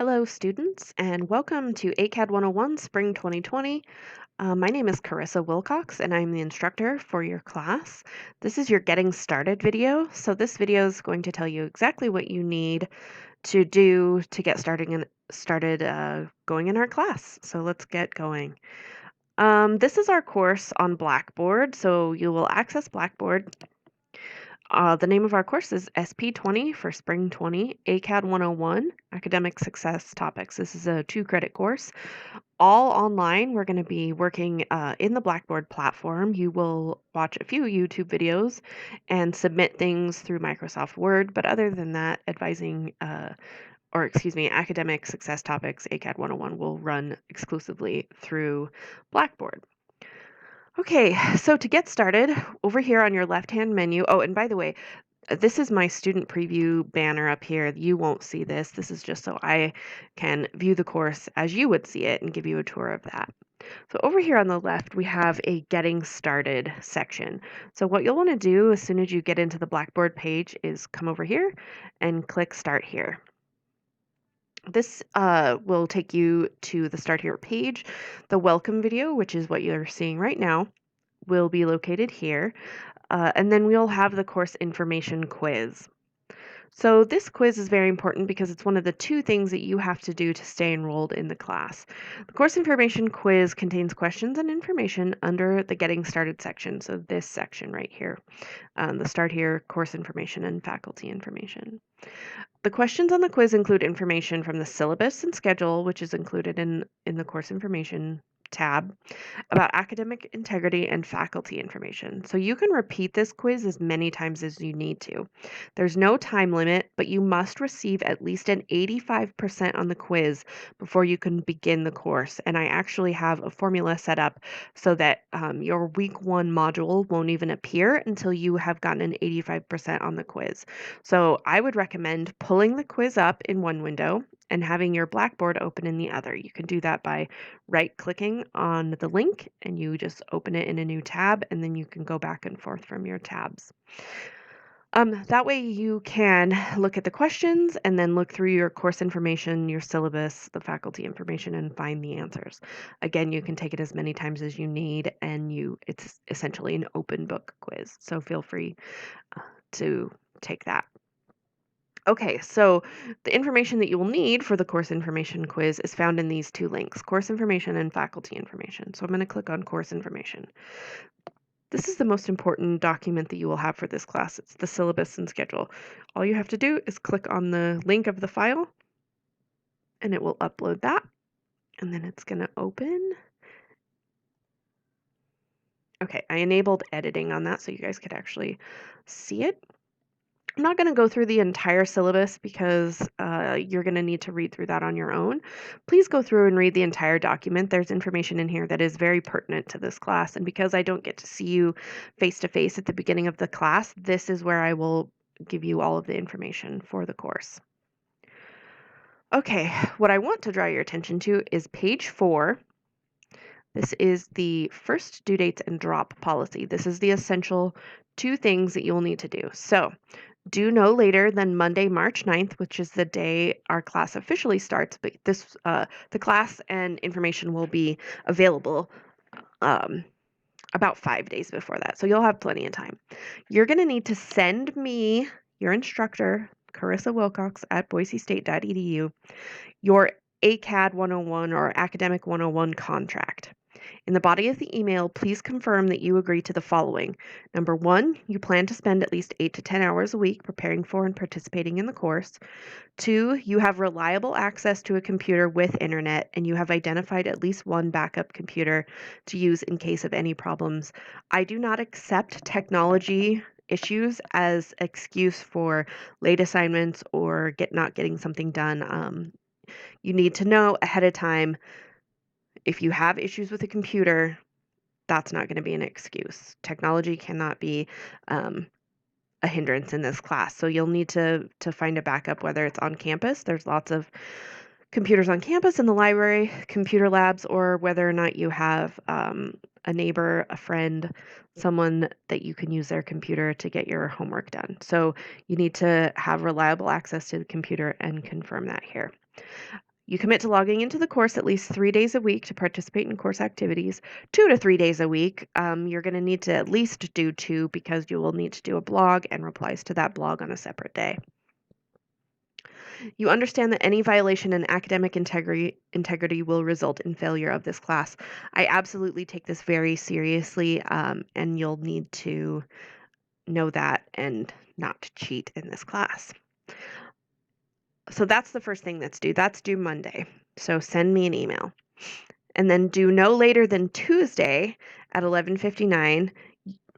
Hello, students, and welcome to ACAD 101 Spring 2020. My name is Carissa Wilcox, and I'm the instructor for your class. This is your Getting Started video. So this video is going to tell you exactly what you need to do to get started going in our class. So let's get going. This is our course on Blackboard. So you will access Blackboard. The name of our course is SP20 for Spring 20, ACAD 101, Academic Success Topics. This is a 2-credit course, all online. We're going to be working in the Blackboard platform. You will watch a few YouTube videos and submit things through Microsoft Word, but other than that, Academic Success Topics, ACAD 101 will run exclusively through Blackboard. Okay, so to get started, over here on your left-hand menu, oh, and by the way, this is my student preview banner up here. You won't see this. This is just so I can view the course as you would see it and give you a tour of that. So over here on the left, we have a Getting Started section. So what you'll want to do as soon as you get into the Blackboard page is come over here and click Start Here. This will take you to the Start Here page. The welcome video, which is what you're seeing right now, will be located here. And then we'll have the course information quiz. So this quiz is very important because it's one of the 2 things that you have to do to stay enrolled in the class. The course information quiz contains questions and information under the Getting Started section, so this section right here, the Start Here, course information, and faculty information. The questions on the quiz include information from the syllabus and schedule, which is included in the course information tab, about academic integrity and faculty information. So you can repeat this quiz as many times as you need to. There's no time limit, but you must receive at least an 85% on the quiz before you can begin the course. And I actually have a formula set up so that your week 1 module won't even appear until you have gotten an 85% on the quiz. So I would recommend pulling the quiz up in one window and having your Blackboard open in the other. You can do that by right-clicking on the link and you just open it in a new tab, and then you can go back and forth from your tabs. That way you can look at the questions and then look through your course information, your syllabus, the faculty information, and find the answers. Again, you can take it as many times as you need, and it's essentially an open book quiz, so feel free to take that. Okay, so the information that you will need for the course information quiz is found in these 2 links, course information and faculty information. So I'm going to click on course information. This is the most important document that you will have for this class. It's the syllabus and schedule. All you have to do is click on the link of the file and it will upload that. And then it's going to open. Okay, I enabled editing on that so you guys could actually see it. I'm not going to go through the entire syllabus because you're going to need to read through that on your own. Please go through and read the entire document. There's information in here that is very pertinent to this class. And because I don't get to see you face to face at the beginning of the class, this is where I will give you all of the information for the course. Okay, what I want to draw your attention to is page 4. This is the first due dates and drop policy. This is the essential 2 things that you'll need to do. So due no later than Monday, March 9th, which is the day our class officially starts, but the class and information will be available about 5 days before that. So you'll have plenty of time. You're going to need to send me, your instructor, Carissa Wilcox at boisestate.edu, your ACAD 101 or Academic 101 contract. In the body of the email, please confirm that you agree to the following. Number 1, you plan to spend at least 8 to 10 hours a week preparing for and participating in the course. 2, you have reliable access to a computer with internet and you have identified at least one backup computer to use in case of any problems. I do not accept technology issues as excuse for late assignments or not getting something done. You need to know ahead of time. If you have issues with a computer, that's not going to be an excuse. Technology cannot be a hindrance in this class. So you'll need to find a backup, whether it's on campus. There's lots of computers on campus in the library, computer labs, or whether or not you have a neighbor, a friend, someone that you can use their computer to get your homework done. So you need to have reliable access to the computer and confirm that here. You commit to logging into the course at least 3 days a week to participate in course activities. 2 to 3 days a week. You're going to need to at least do 2 because you will need to do a blog and replies to that blog on a separate day. You understand that any violation in academic integrity will result in failure of this class. I absolutely take this very seriously, and you'll need to know that and not cheat in this class. So that's the first thing that's due. That's due Monday. So send me an email. And then due no later than Tuesday at 11:59,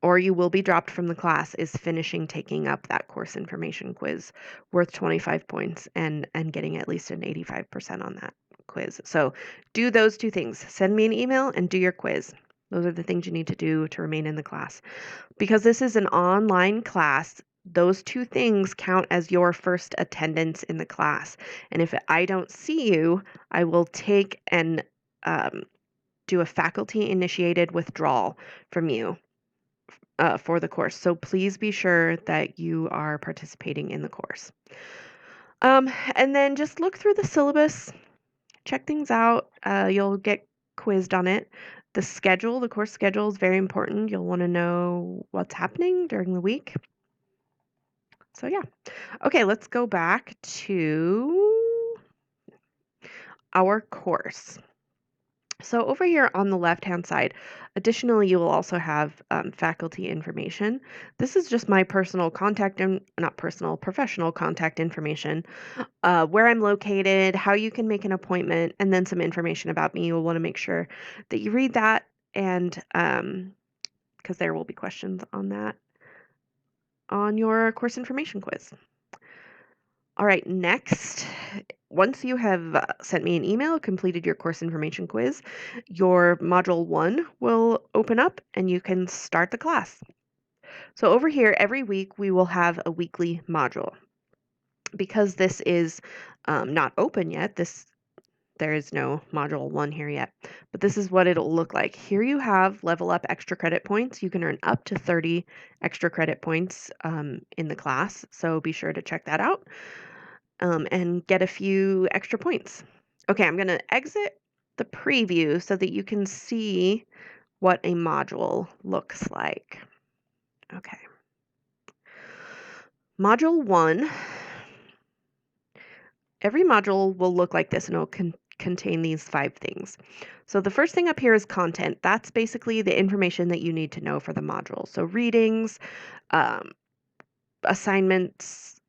or you will be dropped from the class, is finishing taking up that course information quiz worth 25 points and getting at least an 85% on that quiz. So do those 2 things. Send me an email and do your quiz. Those are the things you need to do to remain in the class. Because this is an online class, those 2 things count as your first attendance in the class. And if I don't see you, I will take and do a faculty-initiated withdrawal from you for the course. So please be sure that you are participating in the course. And then just look through the syllabus, check things out. You'll get quizzed on it. The course schedule is very important. You'll want to know what's happening during the week. So yeah. Okay, let's go back to our course. So over here on the left-hand side, additionally, you will also have faculty information. This is just my personal contact, not personal, professional contact information, where I'm located, how you can make an appointment, and then some information about me. You'll want to make sure that you read that, and because there will be questions on that on your course information quiz. All right, next, once you have sent me an email, completed your course information quiz, your module 1 will open up and you can start the class. So over here, every week we will have a weekly module. Because this is not open yet, there is no module 1 here yet, but this is what it'll look like. Here you have level up extra credit points. You can earn up to 30 extra credit points in the class, so be sure to check that out. And get a few extra points. Okay, I'm going to exit the preview so that you can see what a module looks like. Okay. Module 1, every module will look like this and it'll contain these 5 things. So the first thing up here is content. That's basically the information that you need to know for the module. So readings, assignments,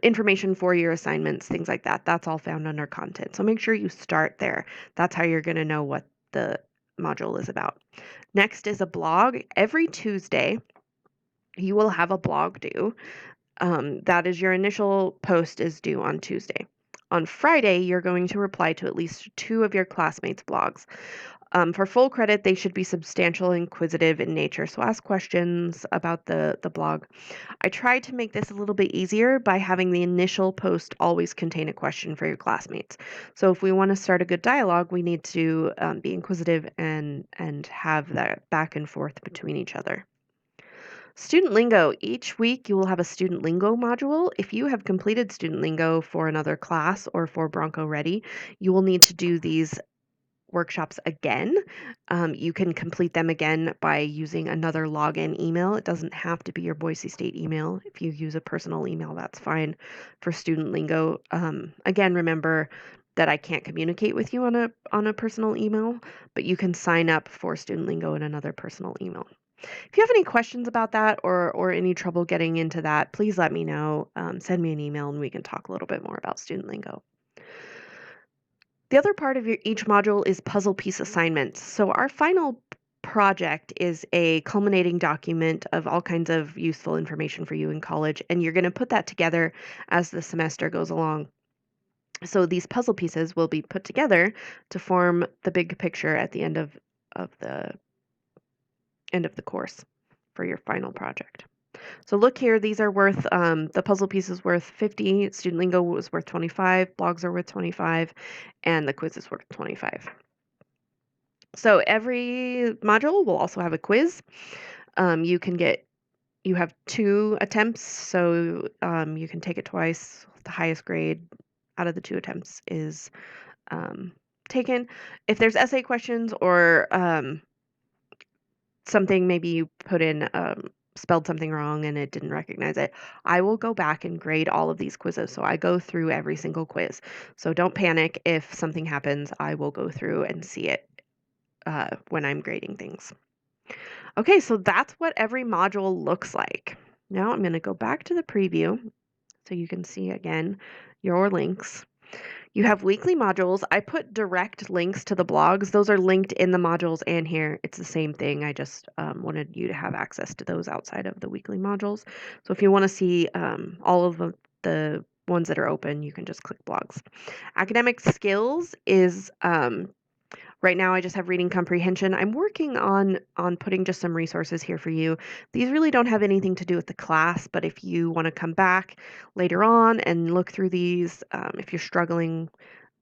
information for your assignments, things like that. That's all found under content. So make sure you start there. That's how you're going to know what the module is about. Next is a blog. Every Tuesday, you will have a blog due. That is your initial post is due on Tuesday. On Friday, you're going to reply to at least 2 of your classmates' blogs. For full credit, they should be substantial and inquisitive in nature, so ask questions about the blog. I tried to make this a little bit easier by having the initial post always contain a question for your classmates. So if we want to start a good dialogue, we need to be inquisitive and have that back and forth between each other. Student Lingo. Each week you will have a Student Lingo module. If you have completed Student Lingo for another class or for Bronco Ready, you will need to do these workshops again. You can complete them again by using another login email. It doesn't have to be your Boise State email. If you use a personal email, that's fine for Student Lingo. Again, remember that I can't communicate with you on a personal email, but you can sign up for Student Lingo in another personal email. If you have any questions about that or any trouble getting into that, please let me know. Send me an email and we can talk a little bit more about Student Lingo. The other part of each module is puzzle piece assignments. So our final project is a culminating document of all kinds of useful information for you in college, and you're going to put that together as the semester goes along. So these puzzle pieces will be put together to form the big picture at the end of the course for your final project. So look here, these are worth, the puzzle piece is worth 50, Student Lingo was worth 25, blogs are worth 25, and the quiz is worth 25. So every module will also have a quiz. You have 2 attempts, so you can take it twice. The highest grade out of the 2 attempts is taken. If there's essay questions or something maybe you put in spelled something wrong and it didn't recognize it, I will go back and grade all of these quizzes. So I go through every single quiz. So don't panic if something happens. I will go through and see it when I'm grading things. Okay, so that's what every module looks like. Now I'm going to go back to the preview so you can see again your links. You have weekly modules. I put direct links to the blogs. Those are linked in the modules and here. It's the same thing. I just wanted you to have access to those outside of the weekly modules. So if you want to see all of the ones that are open, you can just click blogs. Academic skills is right now I just have reading comprehension. I'm working on putting just some resources here for you. These really don't have anything to do with the class, but if you want to come back later on and look through these, if you're struggling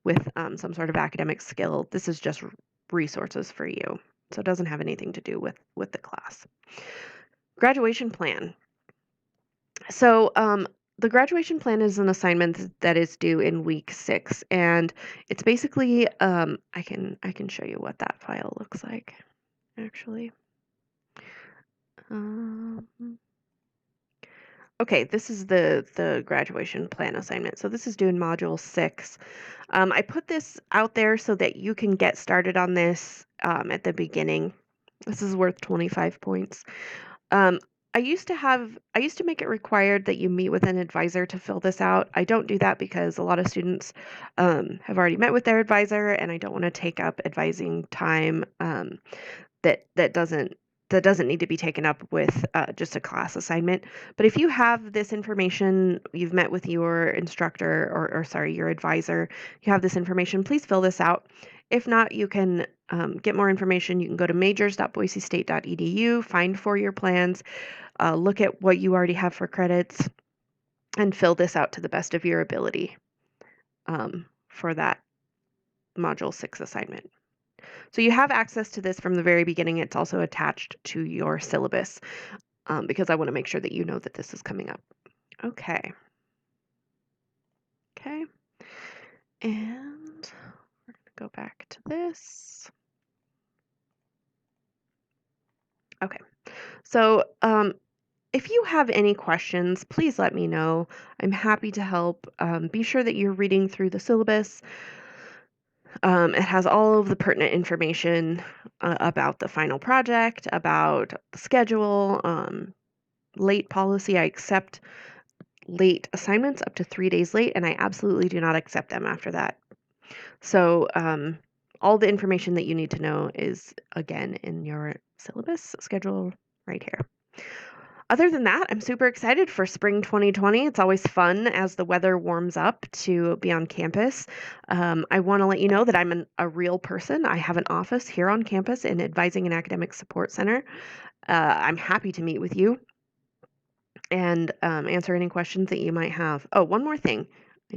with some sort of academic skill, this is just resources for you. So it doesn't have anything to do with the class. Graduation plan. So the graduation plan is an assignment that is due in week 6, and it's basically I can show you what that file looks like actually. Okay, this is the graduation plan assignment. So this is due in module 6. I put this out there so that you can get started on this at the beginning. This is worth 25 points. Um, I used to make it required that you meet with an advisor to fill this out. I don't do that because a lot of students have already met with their advisor, and I don't want to take up advising time that doesn't need to be taken up with just a class assignment. But if you have this information, you've met with your instructor or sorry, your advisor, you have this information, please fill this out. If not, you can get more information. You can go to majors.boisestate.edu, find 4-year plans, look at what you already have for credits, and fill this out to the best of your ability for that Module 6 assignment. So you have access to this from the very beginning. It's also attached to your syllabus because I want to make sure that you know that this is coming up. Okay. Okay. And we're going to go back to this. Okay. So if you have any questions, please let me know. I'm happy to help. Be sure that you're reading through the syllabus. It has all of the pertinent information about the final project, about the schedule, late policy. I accept late assignments up to 3 days late, and I absolutely do not accept them after that. So all the information that you need to know is, again, in your syllabus schedule right here. Other than that, I'm super excited for spring 2020. It's always fun as the weather warms up to be on campus. I want to let you know that I'm a real person. I have an office here on campus in Advising and Academic Support Center. I'm happy to meet with you and answer any questions that you might have. Oh, one more thing. I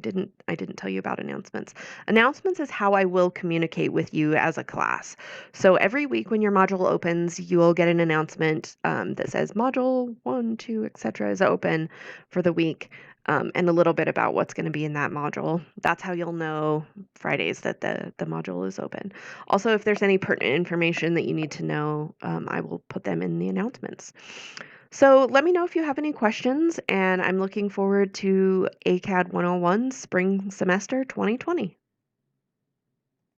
didn't tell you about announcements. Announcements is how I will communicate with you as a class. So every week when your module opens, you will get an announcement that says module 1, 2, etc. is open for the week, and a little bit about what's going to be in that module. That's how you'll know Fridays that the module is open. Also, if there's any pertinent information that you need to know, I will put them in the announcements. So let me know if you have any questions, and I'm looking forward to ACAD 101 spring semester 2020.